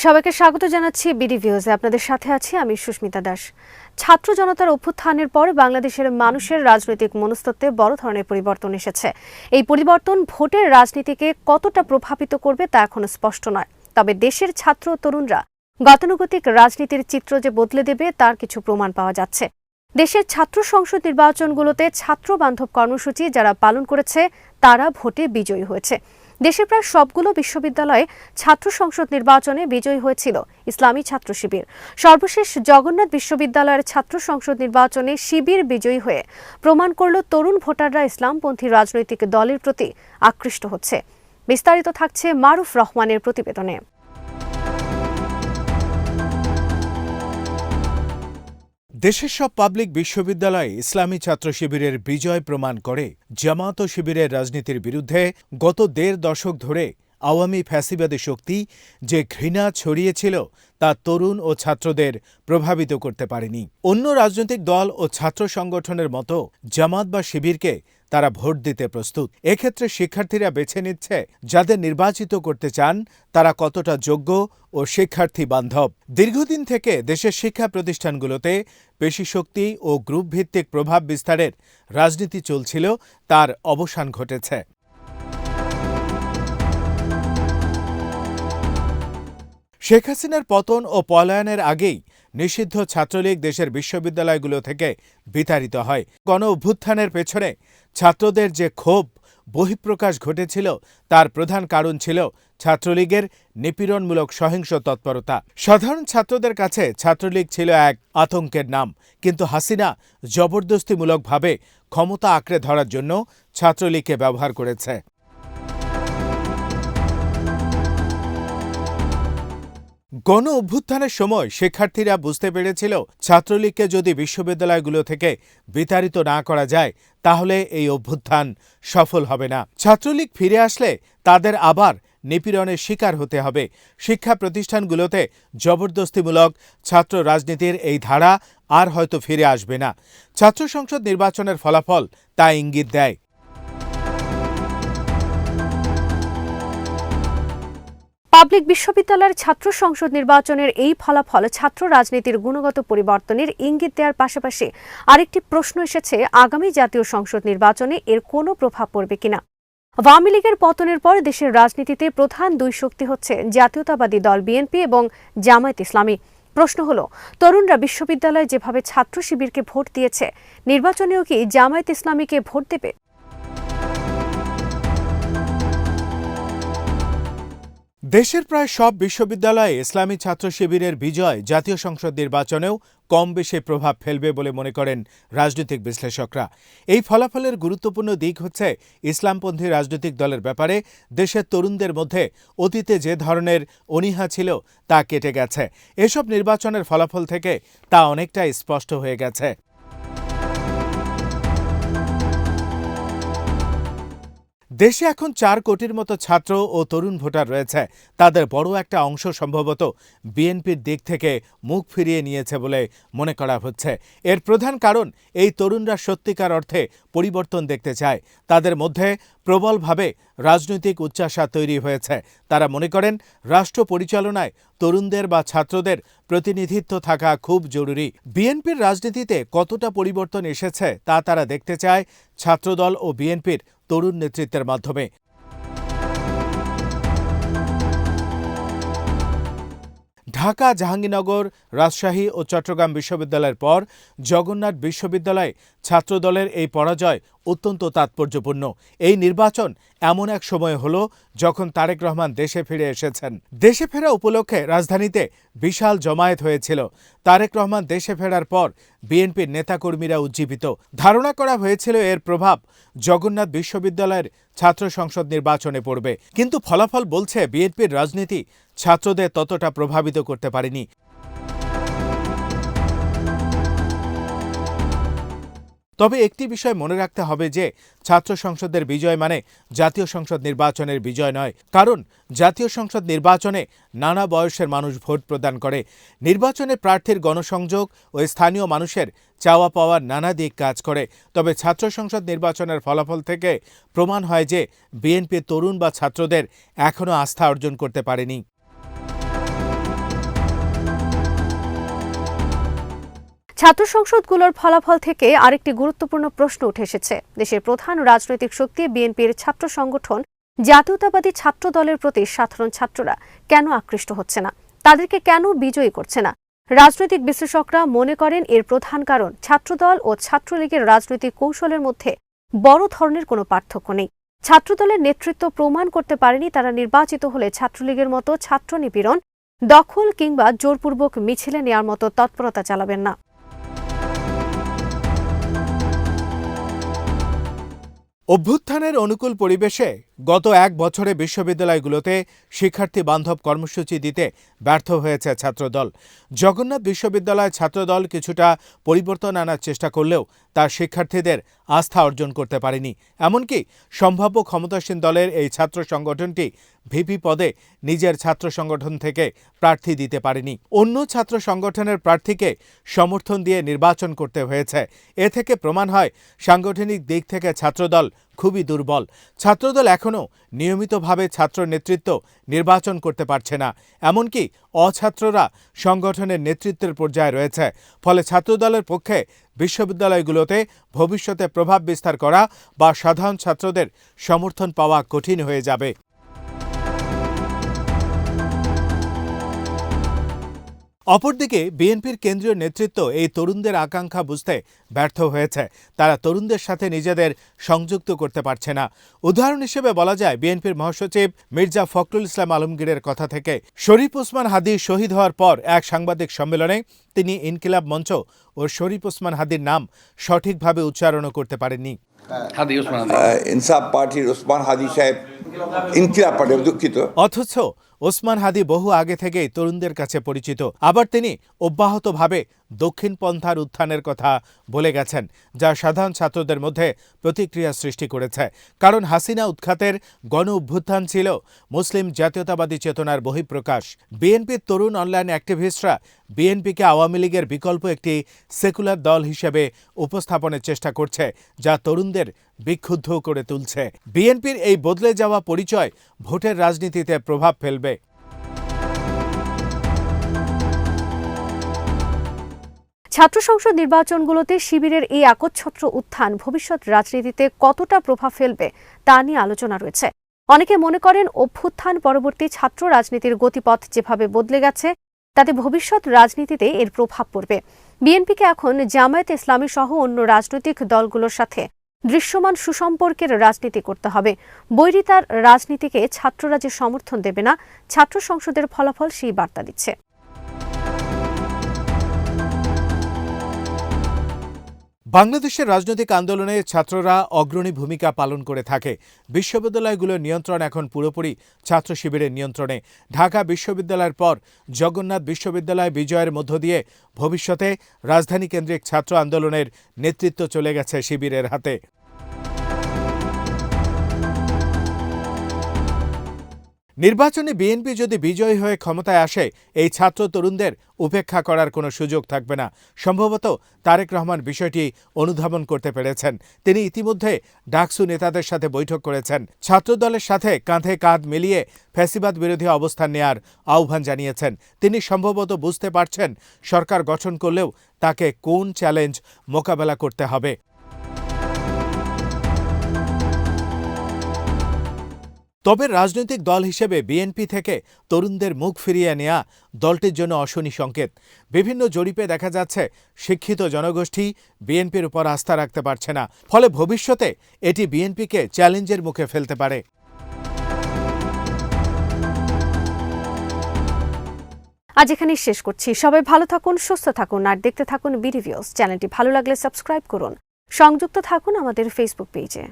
সবাইকে স্বাগত জানাচ্ছি বিডি ভিউজে। আপনাদের সাথে আছি আমি সুস্মিতা দাস। ছাত্র জনতার অভ্যুত্থানের পর বাংলাদেশের মানুষের রাজনৈতিক মনস্তত্ত্বে বড় ধরনের পরিবর্তন এসেছে। এই পরিবর্তন ভোটের রাজনীতিকে কতটা প্রভাবিত করবে তা এখনো স্পষ্ট নয়। তবে দেশের ছাত্র ও তরুণরা গতানুগতিক রাজনীতির চিত্র যে বদলে দেবে তার কিছু প্রমাণ পাওয়া যাচ্ছে। দেশের ছাত্র সংসদ নির্বাচনগুলোতে ছাত্র বান্ধব কর্মসূচি যারা পালন করেছে তারা ভোটে বিজয়ী হয়েছে। দেশের প্রায় সবগুলো বিশ্ববিদ্যালয়ে ছাত্র সংসদ নির্বাচনে বিজয়ী হয়েছিল ইসলামী ছাত্র শিবির। সর্বশেষ জগন্নাথ বিশ্ববিদ্যালয়ের ছাত্র সংসদ নির্বাচনে শিবির বিজয়ী হয়ে প্রমাণ করল তরুণ ভোটাররা ইসলামপন্থী রাজনৈতিক দলের প্রতি আকৃষ্ট হচ্ছে। বিস্তারিত থাকছে মারুফ রহমানের প্রতিবেদনে। দেশের সব পাবলিক বিশ্ববিদ্যালয়ে ইসলামী ছাত্র শিবিরের বিজয় প্রমাণ করে জামাত ও শিবিরের রাজনীতির বিরুদ্ধে গত ১.৫ দশক ধরে আওয়ামী ফ্যাসিবাদী শক্তি যে ঘৃণা ছড়িয়েছিল তা তরুণ ও ছাত্রদের প্রভাবিত করতে পারেনি। অন্য রাজনৈতিক দল ও ছাত্র সংগঠনের মতো জামাত বা শিবিরকে তারা ভোট দিতে প্রস্তুত। এক্ষেত্রে শিক্ষার্থীরা বেছে নিচ্ছে যাদের নির্বাচিত করতে চান তারা কতটা যোগ্য ও শিক্ষার্থী বান্ধব। দীর্ঘদিন থেকে দেশের শিক্ষা প্রতিষ্ঠানগুলোতে পেশিশক্তি ও গ্রুপভিত্তিক প্রভাব বিস্তারের রাজনীতি চলছিল, তার অবসান ঘটেছে। শেখ হাসিনার পতন ও পলায়নের আগেই নিষিদ্ধ ছাত্রলীগ দেশের বিশ্ববিদ্যালয়গুলো থেকে বিতাড়িত হয়। গণ অভ্যুত্থানের পেছনে ছাত্রদের যে ক্ষোভ বহিঃপ্রকাশ ঘটেছিল তার প্রধান কারণ ছিল ছাত্রলীগের নিপীড়নমূলক সহিংস তৎপরতা। সাধারণ ছাত্রদের কাছে ছাত্রলীগ ছিল এক আতঙ্কের নাম, কিন্তু হাসিনা জবরদস্তিমূলকভাবে ক্ষমতা আঁকড়ে ধরার জন্য ছাত্রলীগকে ব্যবহার করেছে। গণ অভ্যুত্থানের সময় শিক্ষার্থীরা বুঝতে পেরেছিল ছাত্রলীগকে যদি বিশ্ববিদ্যালয়গুলো থেকে বিতাড়িত না করা যায় তাহলে এই অভ্যুত্থান সফল হবে না। ছাত্রলীগ ফিরে আসলে তাদের আবার নিপীড়নের শিকার হতে হবে। শিক্ষা প্রতিষ্ঠানগুলোতে জবরদস্তিমূলক ছাত্র রাজনীতির এই ধারা আর হয়তো ফিরে আসবে না। ছাত্র সংসদ নির্বাচনের ফলাফল তা ইঙ্গিত দেয়। পাবলিক বিশ্ববিদ্যালয়ের ছাত্র সংসদ নির্বাচনের এই ফলাফল ছাত্র রাজনীতির গুণগত পরিবর্তনের ইঙ্গিত দেওয়ার পাশাপাশি আরেকটি প্রশ্ন এসেছে, আগামী জাতীয় সংসদ নির্বাচনে এর কোনো প্রভাব পড়বে কিনা। আওয়ামী লীগের পতনের পর দেশের রাজনীতিতে প্রধান দুই শক্তি হচ্ছে জাতীয়তাবাদী দল বিএনপি এবং জামায়াত ইসলামী। প্রশ্ন হলো, তরুণরা বিশ্ববিদ্যালয়ে যেভাবে ছাত্র শিবিরকে ভোট দিয়েছে, নির্বাচনেও কি জামায়াত ইসলামীকে ভোট দেবে? দেশের প্রায় সব বিশ্ববিদ্যালয়ে ইসলামী ছাত্র শিবিরের বিজয় জাতীয় সংসদ নির্বাচনেও কম বেশি প্রভাব ফেলবে বলে মনে করেন রাজনৈতিক বিশ্লেষকরা। এই ফলাফলের গুরুত্বপূর্ণ দিক হচ্ছে ইসলামপন্থী রাজনৈতিক দলের ব্যাপারে দেশের তরুণদের মধ্যে অতীতে যে ধরনের অনীহা ছিল তা কেটে গেছে। এসব নির্বাচনের ফলাফল থেকে তা অনেকটাই স্পষ্ট হয়ে গেছে। দেশে এখন ৪ কোটির মতো ছাত্র ও তরুণ ভোটার রয়েছে। তাদের বড় একটা অংশ সম্ভবত বিএনপির দিক থেকে মুখ ফিরিয়ে নিয়েছে বলে মনে করা হচ্ছে। এর প্রধান কারণ এই তরুণরা সত্যিকার অর্থে পরিবর্তন দেখতে চায়। তাদের মধ্যে প্রবলভাবে রাজনৈতিক উচ্চাশা তৈরি হয়েছে। তারা মনে করেন রাষ্ট্র পরিচালনায় তরুণদের বা ছাত্রদের প্রতিনিধিত্ব থাকা খুব জরুরি। বিএনপির রাজনীতিতে কতটা পরিবর্তন এসেছে তা তারা দেখতে চায় ছাত্রদল ও বিএনপির তরুণ নেতৃত্বের মাধ্যমে। ঢাকা, জাহাঙ্গীরনগর, রাজশাহী ও চট্টগ্রাম বিশ্ববিদ্যালয়ের পর জগন্নাথ বিশ্ববিদ্যালয়ে ছাত্রদলের এই পরাজয় অত্যন্ত তাৎপর্যপূর্ণ। এই নির্বাচন এমন এক সময় হলো যখন তারেক রহমান দেশে ফিরে এসেছেন। দেশে ফেরা উপলক্ষে রাজধানীতে বিশাল জমায়েত হয়েছিল। তারেক রহমান দেশে ফেরার পর বিএনপির নেতাকর্মীরা উজ্জীবিত। ধারণা করা হয়েছিল এর প্রভাব জগন্নাথ বিশ্ববিদ্যালয়ের ছাত্র সংসদ নির্বাচনে পড়বে, কিন্তু ফলাফল বলছে বিএনপির রাজনীতি ছাত্রদের ততটা প্রভাবিত করতে পারেনি। তবে একটি বিষয় মনে রাখতে হবে যে ছাত্র সংসদের বিজয় মানে জাতীয় সংসদ নির্বাচনের বিজয় নয়। কারণ জাতীয় সংসদ নির্বাচনে নানা বয়সের মানুষ ভোট প্রদান করে। নির্বাচনে প্রার্থীর গণসংযোগ ও স্থানীয় মানুষের চাওয়া পাওয়ার নানা দিক কাজ করে। তবে ছাত্র সংসদ নির্বাচনের ফলাফল থেকে প্রমাণ হয় যে বিএনপি তরুণ বা ছাত্রদের এখনও আস্থা অর্জন করতে পারেনি। ছাত্র সংসদগুলোর ফলাফল থেকে আরেকটি গুরুত্বপূর্ণ প্রশ্ন উঠে এসেছে। দেশের প্রধান রাজনৈতিক শক্তি বিএনপির ছাত্র সংগঠন জাতীয়তাবাদী ছাত্র দলের প্রতি সাধারণ ছাত্ররা কেন আকৃষ্ট হচ্ছে না, তাদেরকে কেন বিজয়ী করছে না? রাজনৈতিক বিশ্লেষকরা মনে করেন এর প্রধান কারণ ছাত্রদল ও ছাত্রলীগের রাজনৈতিক কৌশলের মধ্যে বড় ধরনের কোনো পার্থক্য নেই। ছাত্রদলের নেতৃত্ব প্রমাণ করতে পারেনি তারা নির্বাচিত হলে ছাত্রলীগের মতো ছাত্র নিপীড়ন, দখল কিংবা জোরপূর্বক মিছিলে নেওয়ার মতো তৎপরতা চালাবেন না। অভ্যুত্থানের অনুকূল পরিবেশে গত এক বছরে বিশ্ববিদ্যালয়গুলোতে শিক্ষার্থী বান্ধব কর্মসূচি দিতে ব্যর্থ হয়েছে ছাত্রদল। জগন্নাথ বিশ্ববিদ্যালয় ছাত্রদল কিছুটা পরিবর্তন আনার চেষ্টা করলেও তার শিক্ষার্থীদের আস্থা অর্জন করতে পারেনি। এমনকি সম্ভাব্য ক্ষমতাসীন দলের এই ছাত্র সংগঠনটি ভিপি পদে নিজের ছাত্র সংগঠন থেকে প্রার্থী দিতে পারেনি। অন্য ছাত্র সংগঠনের প্রার্থীকে সমর্থন দিয়ে নির্বাচন করতে হয়েছে। এ থেকে প্রমাণ হয় সাংগঠনিক দিক থেকে ছাত্রদল খুবই দুর্বল। ছাত্রদল এখনও নিয়মিতভাবে ছাত্র নেতৃত্ব নির্বাচন করতে পারছে না। এমনকি অছাত্ররা সংগঠনের নেতৃত্বের পর্যায়ে রয়েছে। ফলে ছাত্রদলের পক্ষে বিশ্ববিদ্যালয়গুলোতে ভবিষ্যতে প্রভাব বিস্তার করা বা সাধারণ ছাত্রদের সমর্থন পাওয়া কঠিন হয়ে যাবে। অপরদিকে বিএনপির কেন্দ্রীয় নেতৃত্ব এই তরুণদের আকাঙ্ক্ষা বুঝতে ব্যর্থ হয়েছে। তারা তরুণদের সাথে নিজেদের সংযুক্ত করতে পারছে না। উদাহরণ হিসেবে বলা যায় বিএনপির মহাসচিব মির্জা ফখরুল ইসলাম আলমগীরের কথা থেকে। শরীফ ওসমান হাদী শহীদ হওয়ার পর এক সাংবাদিক সম্মেলনে তিনি ইনকিলাব মঞ্চ ও শরীফ ওসমান হাদীর নাম সঠিকভাবে উচ্চারণও করতে পারেননি। ইনসাফ পার্টির ওসমান হাদী সাহেব ইনকিলাব পার্টি, দুঃখিত। অথচ ওসমান হাদী বহু আগে থেকেই তরুণদের কাছে পরিচিত। আবার তিনি অব্যাহতভাবে দক্ষিণপন্থার উত্থানের কথা বলে গেছেন, যা সাধারণ ছাত্রদের মধ্যে প্রতিক্রিয়া সৃষ্টি করেছে। কারণ হাসিনা উৎখাতের গণ অভ্যুত্থান ছিল মুসলিম জাতীয়তাবাদী চেতনার বহিঃপ্রকাশ। বিএনপির তরুণ অনলাইন অ্যাক্টিভিস্টরা বিএনপিকে আওয়ামী লীগের বিকল্প একটি সেকুলার দল হিসেবে উপস্থাপনের চেষ্টা করছে, যা তরুণদের বিক্ষুব্ধ করে তুলছে। বিএনপির এই বদলে যাওয়া পরিচয় ভোটের রাজনীতিতে প্রভাব ফেলবে। ছাত্র সংসদ নির্বাচনগুলোতে শিবিরের এই একচ্ছত্র উত্থান ভবিষ্যৎ রাজনীতিতে কতটা প্রভাব ফেলবে তা নিয়ে আলোচনা রয়েছে। অনেকে মনে করেন অভ্যুত্থান পরবর্তী ছাত্র রাজনীতির গতিপথ যেভাবে বদলে গেছে তাতে ভবিষ্যৎ রাজনীতিতে এর প্রভাব পড়বে। বিএনপিকে এখন জামায়াতে ইসলামী সহ অন্য রাজনৈতিক দলগুলোর সাথে দৃশ্যমান সুসম্পর্কের রাজনীতি করতে হবে। বৈরিতার রাজনীতিকে ছাত্ররা যে সমর্থন দেবে না, ছাত্র সংসদের ফলাফল সেই বার্তা দিচ্ছে। বাংলাদেশের রাজনৈতিক আন্দোলনে ছাত্ররা অগ্রণী ভূমিকা পালন করে থাকে। বিশ্ববিদ্যালয়গুলোর নিয়ন্ত্রণ এখন পুরোপুরি ছাত্র শিবিরের নিয়ন্ত্রণে। ঢাকা বিশ্ববিদ্যালয়ের পর জগন্নাথ বিশ্ববিদ্যালয় বিজয়ের মধ্য দিয়ে ভবিষ্যতে রাজধানী কেন্দ্রিক ছাত্র আন্দোলনের নেতৃত্ব চলে গেছে শিবিরের হাতে। নির্বাচনে বিএনপি যদি বিজয়ী হয়ে ক্ষমতায় আসে, এই ছাত্র তরুণদের উপেক্ষা করার কোনো সুযোগ থাকবে না। সম্ভবত তারেক রহমান বিষয়টি অনুধাবন করতে পেরেছেন। তিনি ইতিমধ্যে ডাকসু নেতাদের সাথে বৈঠক করেছেন। ছাত্রদলের সাথে কাঁধে কাঁধ মিলিয়ে ফ্যাসিবাদ বিরোধী অবস্থান নেয়ার আহ্বান জানিয়েছেন। তিনি সম্ভবত বুঝতে পারছেন সরকার গঠন করলেও তাকে কোন চ্যালেঞ্জ মোকাবেলা করতে হবে। তবে রাজনৈতিক দল হিসেবে বিএনপি থেকে তরুণদের মুখ ফিরিয়ে নেওয়া দলটির জন্য অশনি সংকেত। বিভিন্ন জরিপে দেখা যাচ্ছে শিক্ষিত জনগোষ্ঠী বিএনপির উপর আস্থা রাখতে পারছে না। ফলে ভবিষ্যতে এটি বিএনপিকে চ্যালেঞ্জের মুখে ফেলতে পারে। আজ এখানেই শেষ করছি। সবাই ভালো থাকুন, সুস্থ থাকুন আর দেখতে থাকুন বিডি ভিউজ। চ্যানেলটি ভালো লাগলে সাবস্ক্রাইব করুন। সংযুক্ত থাকুন আমাদের ফেসবুক পেজে।